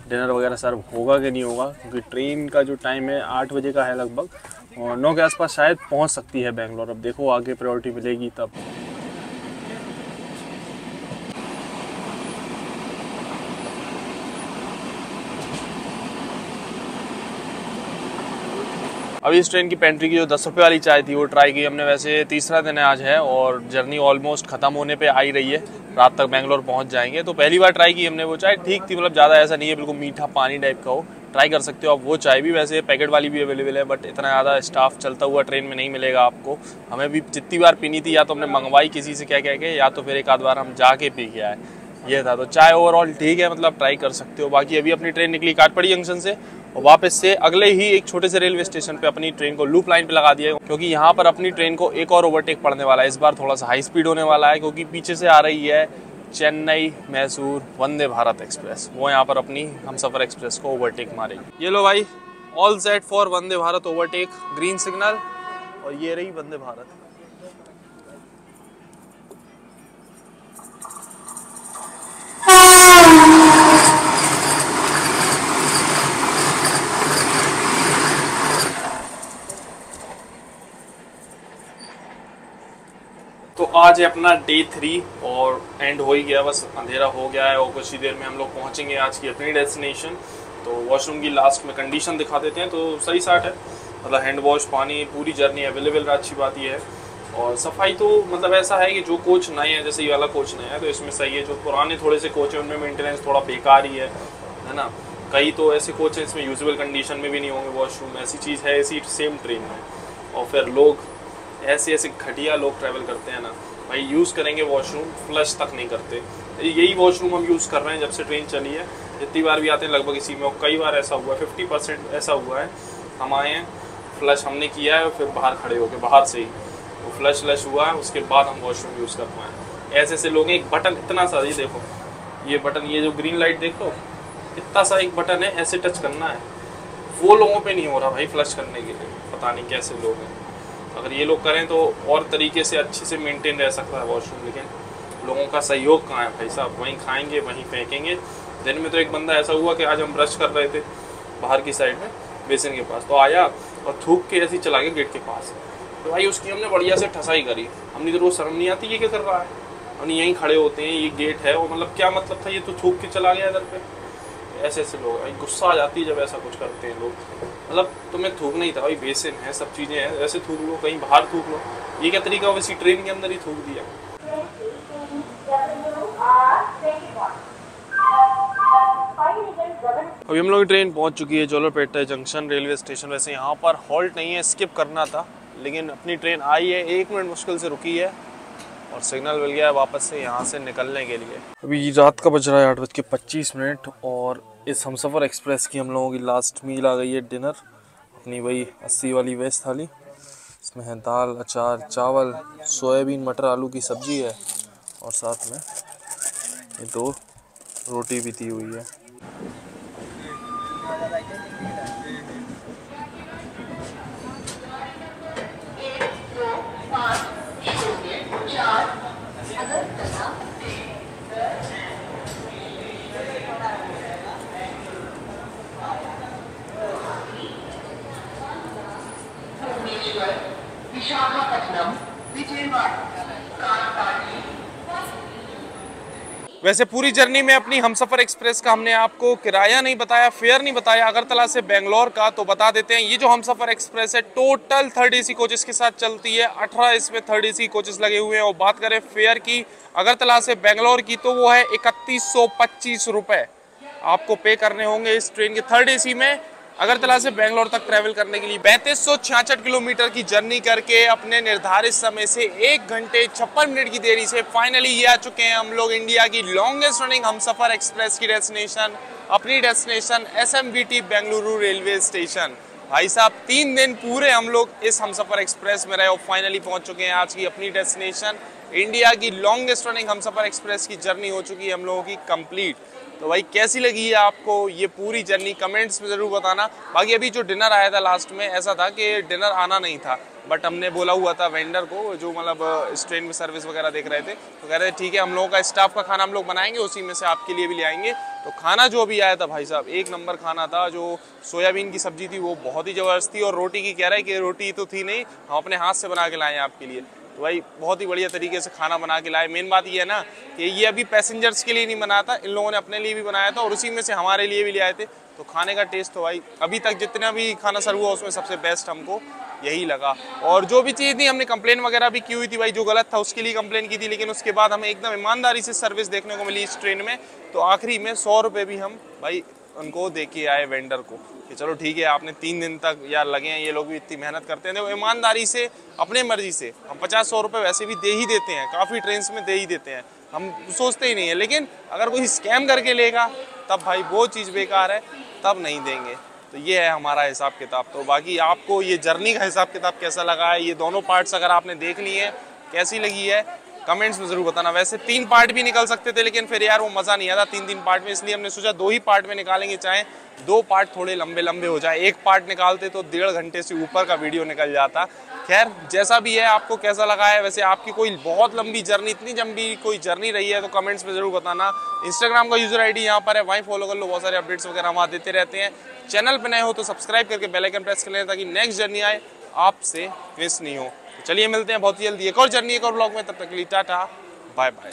डिनर वगैरह सर्व होगा कि नहीं होगा, क्योंकि ट्रेन का जो टाइम है 8 बजे का है लगभग और 9 के आसपास शायद पहुंच सकती है बेंगलोर। अब देखो आगे प्रायोरिटी मिलेगी तब। अभी इस ट्रेन की पेंट्री की जो 10 रुपये वाली चाय थी वो ट्राई की हमने। वैसे तीसरा दिन आज है और जर्नी ऑलमोस्ट ख़त्म होने पे आ ही रही है, रात तक बेंगलोर पहुंच जाएंगे। तो पहली बार ट्राई की हमने वो चाय, ठीक थी, मतलब ज़्यादा ऐसा नहीं है बिल्कुल मीठा पानी टाइप का हो। ट्राई कर सकते हो आप वो चाय भी, वैसे पैकेट वाली भी अवेलेबल है बट इतना ज़्यादा स्टाफ चलता हुआ ट्रेन में नहीं मिलेगा आपको। हमें भी जितनी बार पीनी थी या तो हमने मंगवाई किसी से क्या कह के, या तो फिर एक आध बार हम जाके पी के आए, ये था। तो चाय ओवरऑल ठीक है, मतलब ट्राई कर सकते हो। बाकी अभी अपनी ट्रेन निकली काटपड़ी जंक्शन से और वापस से अगले ही एक छोटे से रेलवे स्टेशन पे अपनी ट्रेन को लूप लाइन पे लगा दिया, क्योंकि यहाँ पर अपनी ट्रेन को एक और ओवरटेक पड़ने वाला है। इस बार थोड़ा सा हाई स्पीड होने वाला है क्योंकि पीछे से आ रही है चेन्नई मैसूर वंदे भारत एक्सप्रेस। वो यहाँ पर अपनी हमसफर एक्सप्रेस को ओवरटेक मारेगी। ये लो भाई, all set for Vande Bharat overtake, green signal, और ये रही वंदे भारत। तो आज है अपना डे 3 और एंड हो ही गया, बस अंधेरा हो गया है और कुछ ही देर में हम लोग पहुंचेंगे आज की अपनी डेस्टिनेशन। तो वॉशरूम की लास्ट में कंडीशन दिखा देते हैं। तो सही साट है, मतलब हैंड वॉश, पानी, पूरी जर्नी अवेलेबल है। अच्छी बात ये है। और सफाई तो मतलब ऐसा है कि जो कोच नए हैं, जैसे ये वाला कोच नया है तो इसमें सही है। जो पुराने थोड़े से कोच हैं उनमें मेंटेनेंस थोड़ा बेकार ही है ना। कई तो ऐसे कोच हैं इसमें यूजुअल कंडीशन में भी नहीं होंगे वॉशरूम, ऐसी चीज़ है इसी सेम ट्रेन में। और फिर लोग ऐसे घटिया लोग ट्रैवल करते हैं ना भाई, यूज़ करेंगे वॉशरूम, फ्लश तक नहीं करते। यही वॉशरूम हम यूज़ कर रहे हैं जब से ट्रेन चली है। जितनी बार भी आते हैं लगभग इसी में, और कई बार ऐसा हुआ है, 50% ऐसा हुआ है हम आए हैं, फ्लश हमने किया है और फिर बाहर खड़े होकर बाहर से ही वो फ्लश हुआ है, उसके बाद हम वॉशरूम यूज़ कर पाए। ऐसे ऐसे लोग हैं। एक बटन इतना सा, ये देखो ये बटन, ये जो ग्रीन लाइट देख लो, इतना सा एक बटन है, ऐसे टच करना है। वो लोगों पे नहीं हो रहा भाई फ्लश करने के लिए, पता नहीं कैसे लोग हैं। अगर ये लोग करें तो और तरीके से अच्छे से मेंटेन रह सकता है वॉशरूम, लेकिन लोगों का सहयोग कहाँ है भाई साहब। वहीं खाएंगे वहीं फेंकेंगे। दिन में तो एक बंदा ऐसा हुआ कि आज हम ब्रश कर रहे थे बाहर की साइड में बेसिन के पास, तो आया और थूक के ऐसे ही चला गया गेट के पास। तो भाई उसकी हमने बढ़िया से ठसाई करी। हमने तो रोज शर्म नहीं आती ये क्या कर रहा है, हम यहीं खड़े होते हैं, ये गेट है, और मतलब क्या मतलब था, ये तो थूक के चला गया इधर पे। ऐसे ऐसे लोग भाई, गुस्सा आ जाती है जब ऐसा कुछ करते हैं लोग। मतलब तुम्हें थूकना ही था भाई, बेसिन है, सब चीज़ें हैं, ऐसे थूक लो, कहीं बाहर थूक लो। ये क्या तरीका, वैसी ट्रेन के अंदर ही थूक दिया। अभी हम लोग की ट्रेन पहुंच चुकी है जोलारपेट जंक्शन रेलवे स्टेशन। वैसे यहाँ पर हॉल्ट नहीं है, स्किप करना था, लेकिन अपनी ट्रेन आई है, 1 मिनट मुश्किल से रुकी है और सिग्नल मिल गया है वापस से यहाँ से निकलने के लिए। अभी रात का बज रहा है 8:25 और इस हमसफ़र एक्सप्रेस की हम लोगों की लास्ट मील आ गई है, डिनर। अपनी वही 80 वाली वेज थाली, इसमें है दाल, अचार, चावल, सोयाबीन मटर आलू की सब्जी है और साथ में ये 2 रोटी भी दी हुई है। वैसे पूरी जर्नी में अपनी हमसफ़र एक्सप्रेस का हमने आपको किराया नहीं बताया, फेयर नहीं बताया अगरतला से बेंगलोर का, तो बता देते हैं। ये जो हमसफ़र एक्सप्रेस है टोटल 3rd AC कोचेस के साथ चलती है, 18 इसमें 3rd AC कोचेस लगे हुए हैं। और बात करें फेयर की अगरतला से बेंगलोर की, तो वो है 3125 रुपये आपको पे करने होंगे इस ट्रेन के 3rd AC में अगरतला से बेंगलोर तक ट्रैवल करने के लिए। 3566 किलोमीटर की जर्नी करके अपने निर्धारित समय से 1 घंटे 56 मिनट की देरी से फाइनली ये आ चुके हैं हम लोग इंडिया की लॉन्गेस्ट रनिंग हमसफ़र एक्सप्रेस की डेस्टिनेशन, अपनी destination SMBT Bengaluru railway station. भाई साहब 3 दिन पूरे हम लोग इस हमसफ़र एक्सप्रेस में रहे और फाइनली पहुंच चुके हैं आज की अपनी डेस्टिनेशन। इंडिया की लॉन्गेस्ट रनिंग हमसफ़र एक्सप्रेस की जर्नी हो चुकी है हम लोगों की कंप्लीट। तो भाई कैसी लगी है आपको ये पूरी जर्नी, कमेंट्स में ज़रूर बताना। बाकी अभी जो डिनर आया था लास्ट में, ऐसा था कि डिनर आना नहीं था, बट हमने बोला हुआ था वेंडर को, जो मतलब इस ट्रेन में सर्विस वगैरह देख रहे थे, तो कह रहे थे ठीक है हम लोगों का स्टाफ का खाना हम लोग बनाएंगे, उसी में से आपके लिए भी ले आएंगे। तो खाना जो अभी आया था भाई साहब 1 नंबर खाना था। जो सोयाबीन की सब्जी थी वो बहुत ही ज़बरदस्त थी, और रोटी की कह रहा है कि रोटी तो थी नहीं, हम अपने हाथ से बना के लाए हैं आपके लिए। तो भाई बहुत ही बढ़िया तरीके से खाना बना के लाए। मेन बात ये है ना कि ये अभी पैसेंजर्स के लिए नहीं बनाया था, इन लोगों ने अपने लिए भी बनाया था और उसी में से हमारे लिए भी ले आए थे। तो खाने का टेस्ट तो भाई अभी तक जितना भी खाना सर्व हुआ उसमें सबसे बेस्ट हमको यही लगा। और जो भी चीज़ थी हमने कंप्लेन वगैरह भी की हुई थी भाई, जो गलत था उसके लिए कंप्लेन की थी, लेकिन उसके बाद हमें एकदम ईमानदारी से सर्विस देखने को मिली इस ट्रेन में। तो आखिरी में 100 रुपये भी हम भाई उनको दे के आए वेंडर को कि चलो ठीक है, आपने 3 दिन तक यार लगे हैं, ये लोग भी इतनी मेहनत करते हैं, वो ईमानदारी से अपने मर्जी से। हम 50-100 रुपये वैसे भी दे ही देते हैं, काफ़ी ट्रेन में दे ही देते हैं, हम सोचते ही नहीं है। लेकिन अगर कोई स्कैम करके लेगा तब भाई वो चीज़ बेकार है, तब नहीं देंगे। तो ये है हमारा हिसाब किताब। तो बाकी आपको ये जर्नी का हिसाब किताब कैसा लगा है, ये दोनों पार्ट्स अगर आपने देख लिए हैं, कैसी लगी है कमेंट्स में ज़रूर बताना। वैसे 3 पार्ट भी निकल सकते थे, लेकिन फिर यार वो मज़ा नहीं आता 3 पार्ट में, इसलिए हमने सोचा 2 ही पार्ट में निकालेंगे, चाहे 2 पार्ट थोड़े लंबे लंबे हो जाए। 1 पार्ट निकालते तो 1.5 घंटे से ऊपर का वीडियो निकल जाता। खैर जैसा भी है, आपको कैसा लगा है। वैसे आपकी कोई बहुत लंबी जर्नी, इतनी लंबी कोई जर्नी रही है तो कमेंट्स में ज़रूर बताना। इंस्टाग्राम का यूज़र ID यहाँ पर है, वहीं फॉलो कर लो, बहुत सारे अपडेट्स वगैरह वहाँ देते रहते हैं। चैनल पर नए हो तो सब्सक्राइब करके बेल आइकन प्रेस कर लें ताकि नेक्स्ट जर्नी आए आपसे मिस नहीं हो। तो चलिए मिलते हैं बहुत ही जल्दी एक और जर्नी, एक और ब्लॉग में। तब तक के लिए टाटा बाय बाय।